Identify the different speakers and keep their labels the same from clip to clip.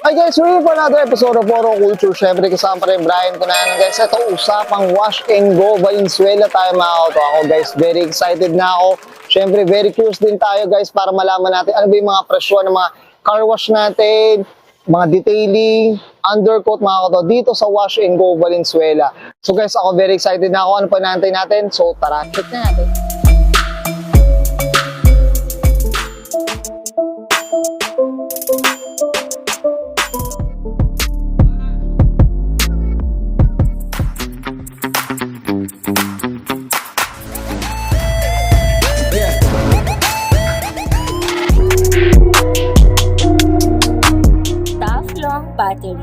Speaker 1: Hi guys, we're for another episode of Oro Culture. Siyempre kasama pa rin Brian Cunanan guys. Ito usapang wash and go Valenzuela tayo mga auto. Ako guys, very excited na ako. Siyempre very curious din tayo guys para malaman natin ano ba yung mga presyo ng mga car wash natin, mga detailing, undercoat mga auto dito sa wash and go Valenzuela. So guys, ako very excited na ako. Ano pa natin natin? So tara, check na natin.
Speaker 2: Battery.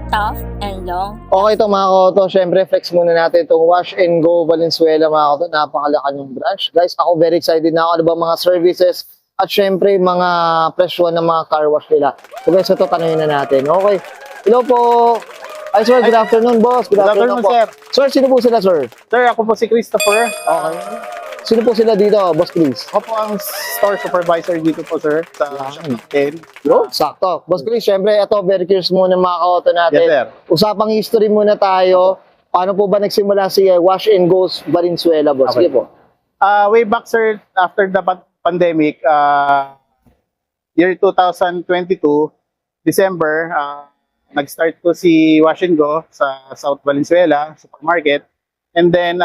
Speaker 2: Tough and long.
Speaker 1: Okay ito mga koto, syempre flex muna natin itong Wash and Go Valenzuela mga koto, napakalakan yung branch. Guys, ako very excited na ako, ano ba mga services at syempre mga presyo ng mga car wash nila. So guys, ito tanongin na natin. Okay, hello po. Hi sir, good afternoon boss. Good afternoon po.
Speaker 3: Sir.
Speaker 1: Sir, sino po sila sir?
Speaker 3: Sir, ako po si Christopher.
Speaker 1: Okay. Sino po sila dito, boss please?
Speaker 3: Ako po ang store supervisor dito po, sir, sa shop natin.
Speaker 1: Yo, sakto. Boss Chris, syempre, ito, very curious muna mga ka-auto natin.
Speaker 3: Yes, sir.
Speaker 1: Usapang history muna tayo. Paano po ba nagsimula si Wash and Go Valenzuela, boss?
Speaker 3: Okay.
Speaker 1: Sige po.
Speaker 3: Way back, sir, after the pandemic, year 2022, December, nag-start po si Wash and Go sa South Valenzuela, supermarket. And then,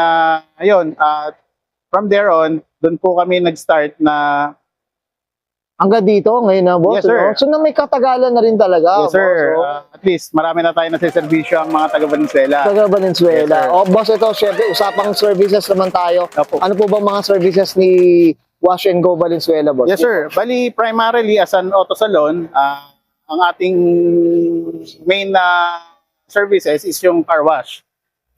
Speaker 3: ayun, from there on, doon po kami nag-start na...
Speaker 1: Hanggang dito, ngayon na, boss?
Speaker 3: Yes, sir.
Speaker 1: No? So, na may katagalan na rin talaga,
Speaker 3: Yes, sir.
Speaker 1: boss.
Speaker 3: At least, marami na tayo nasiservisyo ang mga taga-Valenzuela.
Speaker 1: Taga Valenzuela.
Speaker 3: Yes, sir.
Speaker 1: O, boss, ito, syempre, usapang services naman tayo.
Speaker 3: Opo.
Speaker 1: Ano po ba mga services ni Wash and Go Valenzuela, boss?
Speaker 3: Yes, sir. Bali, primarily as an auto salon, ang ating main services is yung car wash.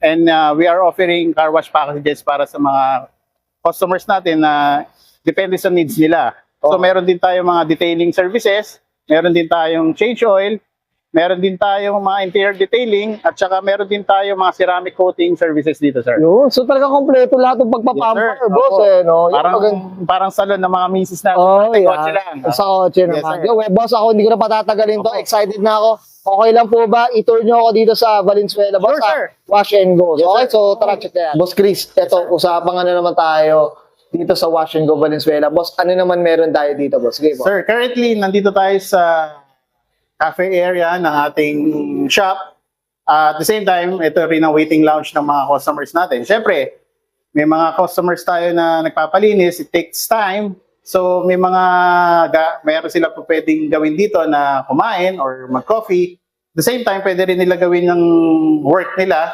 Speaker 3: And we are offering car wash packages para sa mga customers natin na depende sa needs nila. So, meron din tayong mga detailing services, meron din tayong change oil, meron din tayong mga interior detailing, at saka meron din tayong mga ceramic coating services dito, sir.
Speaker 1: Yun. So, talaga kompleto lahat ng pagpapamper,
Speaker 3: Yes, sir.
Speaker 1: boss,
Speaker 3: Opo.
Speaker 1: no? Yung
Speaker 3: Parang salon ng mga misis natin.
Speaker 1: Oh,
Speaker 3: May
Speaker 1: yeah.
Speaker 3: kotse lang.
Speaker 1: Sa kotse
Speaker 3: Yes,
Speaker 1: naman.
Speaker 3: sir.
Speaker 1: Yo, boss, ako hindi ko na patatagalin to.
Speaker 3: Opo.
Speaker 1: Excited na ako. Okay lang po ba? I-tour nyo ako dito sa Valenzuela, boss.
Speaker 3: Sure, sir.
Speaker 1: Wash and Go.
Speaker 3: Yes,
Speaker 1: Okay,
Speaker 3: sir.
Speaker 1: so tara, check na yan. Boss Chris, eto, usapang ano naman tayo dito sa Wash and Go Valenzuela. Boss, ano naman meron tayo dito, boss? Sige po.
Speaker 3: Sir, currently, nandito tayo sa cafe area ng ating shop. At the same time, ito rin ang waiting lounge ng mga customers natin. Siyempre, may mga customers tayo na nagpapalinis. It takes time. So, mayroon sila po pwedeng gawin dito na kumain or mag-coffee. At the same time, pwede rin nila gawin ng work nila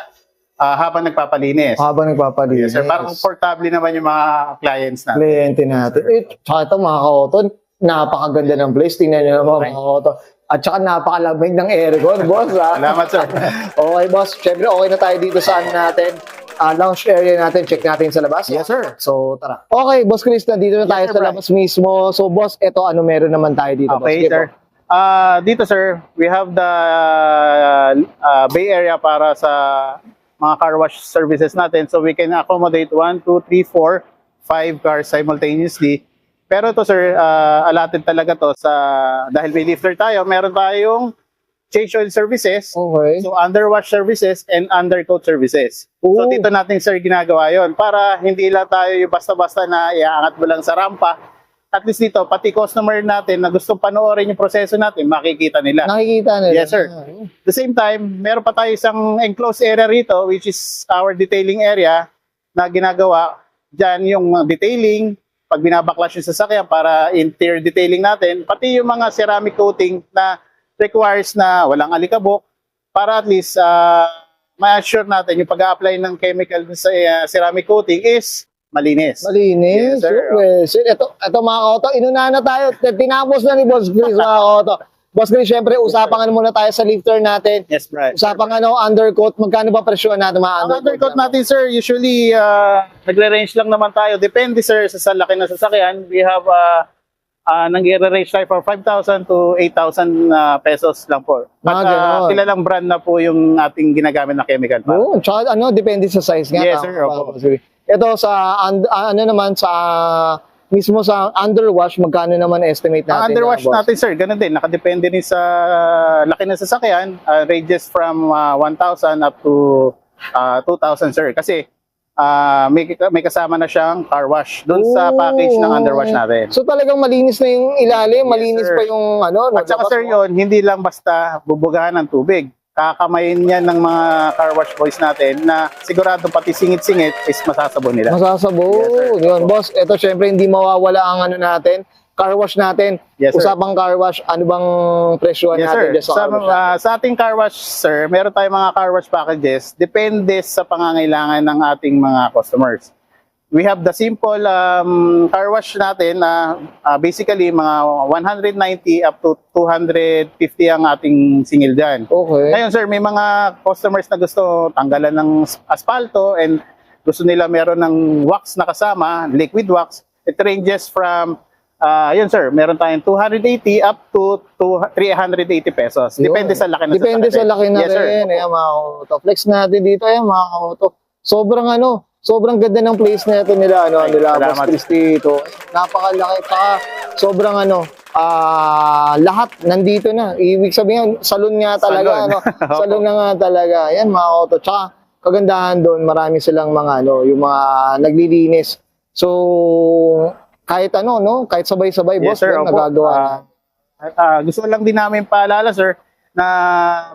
Speaker 3: habang nagpapalinis.
Speaker 1: Habang nagpapalinis.
Speaker 3: Yes, sir. Parang comfortable naman yung mga clients natin.
Speaker 1: Kliyente natin. Tsaka ito mga ka-auto, napakaganda ng place. Tingnan nyo naman mga ka-auto. At saka napakalamig ng aircon, boss.
Speaker 3: Salamat, sir.
Speaker 1: Okay, boss. Siyempre, okay na tayo dito sa ano natin. Lounge area natin. Check natin sa labas.
Speaker 3: Yes, sir.
Speaker 1: So, tara. Okay, boss Chris, nandito na tayo
Speaker 3: Yes, sir,
Speaker 1: sa
Speaker 3: Brian.
Speaker 1: labas mismo. So, boss, eto, ano meron naman tayo dito, boss?
Speaker 3: Okay,
Speaker 1: Sige
Speaker 3: sir.
Speaker 1: po.
Speaker 3: Dito, sir, we have the bay area para sa mga car wash services natin. So, we can accommodate 1, 2, 3, 4, 5 cars simultaneously. Pero to sir, allotted talaga to dahil may lifter tayo, meron tayong change oil services.
Speaker 1: Okay.
Speaker 3: So, underwash services and undercoat services.
Speaker 1: Ooh.
Speaker 3: So, dito natin, sir, ginagawa yon para hindi lang tayo yung basta-basta na iaangat mo lang sa rampa. At least dito, pati customer natin na gustong panoorin yung proseso natin, makikita nila.
Speaker 1: Nakikita nila.
Speaker 3: Yes, sir. At the same time, meron pa tayo isang enclosed area rito, which is our detailing area na ginagawa. Diyan yung detailing, pag binabaklas yung sasakyan para interior detailing natin, pati yung mga ceramic coating na requires na walang alikabok para at least ma-assure natin yung pag-a-apply ng chemical sa ceramic coating is malinis.
Speaker 1: Malinis.
Speaker 3: Yes, sir.
Speaker 1: Yes, sir. Ito mga ka-auto, inunahan na tayo. Tinapos na ni Boss Chris, mga ka-auto. Boss Chris, syempre, usapang ano muna tayo sa lifter natin.
Speaker 3: Yes, Brian.
Speaker 1: Usapang ano, undercoat. Magkano ba presyo natin mga
Speaker 3: Ang undercoat natin, sir, usually nagre-range lang naman tayo. Depende, sir, sa laki ng sasakyan. We have nag-range tayo for 5,000 to 8,000 pesos lang po. At
Speaker 1: ganon.
Speaker 3: kilalang brand na po yung ating ginagamit na chemical.
Speaker 1: Oo, tsaka ano, depende sa size nga.
Speaker 3: Yes,
Speaker 1: tama
Speaker 3: sir,
Speaker 1: ba,
Speaker 3: opo.
Speaker 1: Boss Chris? Ito sa, ano naman, sa mismo sa underwash, magkano naman estimate natin?
Speaker 3: Ang underwash
Speaker 1: boss?
Speaker 3: natin, sir, ganun din. Nakadepende rin sa laki ng sasakyan. Ranges from 1,000 up to 2,000, sir. Kasi may kasama na siyang car wash doon sa package ng underwash natin.
Speaker 1: So talagang malinis na yung ilalim, malinis
Speaker 3: sir.
Speaker 1: pa yung ano.
Speaker 3: At saka, sir, yun, hindi lang basta bubugahan ng tubig. Kakamayin yan ng mga car wash boys natin na sigurado pati singit-singit is masasabon nila.
Speaker 1: Masasabo.
Speaker 3: Yes, sir.
Speaker 1: Yun, boss. Ito syempre hindi mawawala ang ano natin, car wash natin.
Speaker 3: Yes, sir.
Speaker 1: Usapang car wash, ano bang presyohan
Speaker 3: Yes,
Speaker 1: natin
Speaker 3: sir.
Speaker 1: dyan sa car wash natin?
Speaker 3: Sa ating car wash, sir, meron tayong mga car wash packages. Depende sa pangangailangan ng ating mga customers. We have the simple car wash natin na basically mga 190 up to 250 ang ating singil dyan.
Speaker 1: Okay.
Speaker 3: Ngayon, sir, may mga customers na gusto tanggalan ng asfalto and gusto nila meron ng wax na kasama, liquid wax. It ranges from yun, sir, meron tayong 280 up to 380 pesos. Depende sa laki ng
Speaker 1: Depende sa laki na
Speaker 3: Yes, sir.
Speaker 1: rin. Ayan, mga kauto. Flex natin dito, ayan, mga kauto. Sobrang ganda ng place na ito nila,
Speaker 3: Ay,
Speaker 1: nila
Speaker 3: salamat.
Speaker 1: Boss Christy ito. Napakalaki pa. Sobrang lahat nandito na. Ibig sabihin, salon nga talaga,
Speaker 3: Salon.
Speaker 1: Salon na nga talaga. Ayan, mga kauto. Tsaka, kagandahan doon, marami silang mga, yung mga naglilinis. So, kahit kahit sabay-sabay,
Speaker 3: Yes,
Speaker 1: boss,
Speaker 3: sir,
Speaker 1: yun,
Speaker 3: opo.
Speaker 1: nagagawa na.
Speaker 3: Gusto lang din namin paalala, sir, na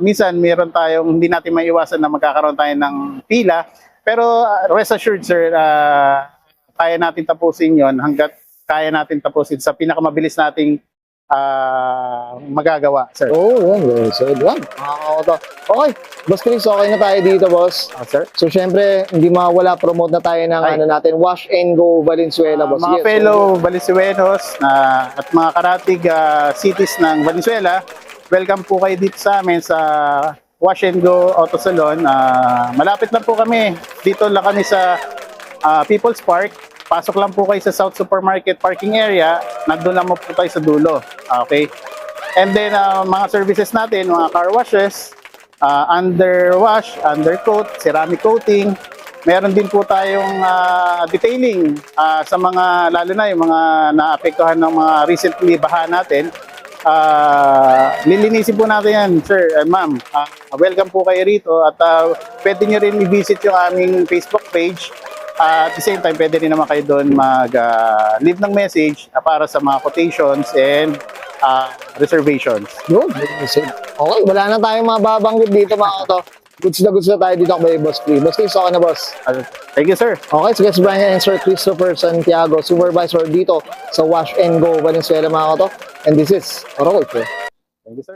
Speaker 3: minsan meron tayong hindi natin maiwasan na magkakaroon tayo ng pila. Pero rest assured, sir, kaya natin tapusin yon hanggat kaya natin tapusin sa pinakamabilis nating magagawa, sir.
Speaker 1: Yan, very solid. Yan, makakauto. Okay, Boss Chris, okay na tayo dito, boss.
Speaker 3: Sir?
Speaker 1: So, syempre, hindi mawala, promote na tayo ng
Speaker 3: Ay.
Speaker 1: natin, Wash and Go Valenzuela, boss.
Speaker 3: Mga
Speaker 1: Yes,
Speaker 3: fellow Valenzuelos at mga karatig cities ng Valenzuela, welcome po kayo dito sa amin sa Wash and Go Auto Salon. Malapit lang po kami. Dito lang kami sa People's Park. Pasok lang po kayo sa South Supermarket parking area. Nandun lang po tayo sa dulo. Okay? And then, mga services natin, mga car washes, underwash, undercoat, ceramic coating. Meron din po tayong detailing sa mga, lalo na yung mga naapektuhan ng mga recently baha natin. Lilinisin po natin yan, sir and ma'am. Welcome po kayo rito at pwede nyo rin i-visit yung aming Facebook page. At the same time, pwede rin naman kayo doon mag-leave ng message para sa mga quotations and reservations.
Speaker 1: Yun, very solid. Okay, wala na tayong mababanggit dito, mga kauto. Goods na tayo dito kay Boss Chris. Boss Chris, okay na, boss?
Speaker 3: Thank you, sir.
Speaker 1: Okay, so guys, Brian and Sir Christopher Santiago, supervisor dito sa Wash and Go Valenzuela, mga kauto. And this is Oroy.
Speaker 3: Thank you, sir.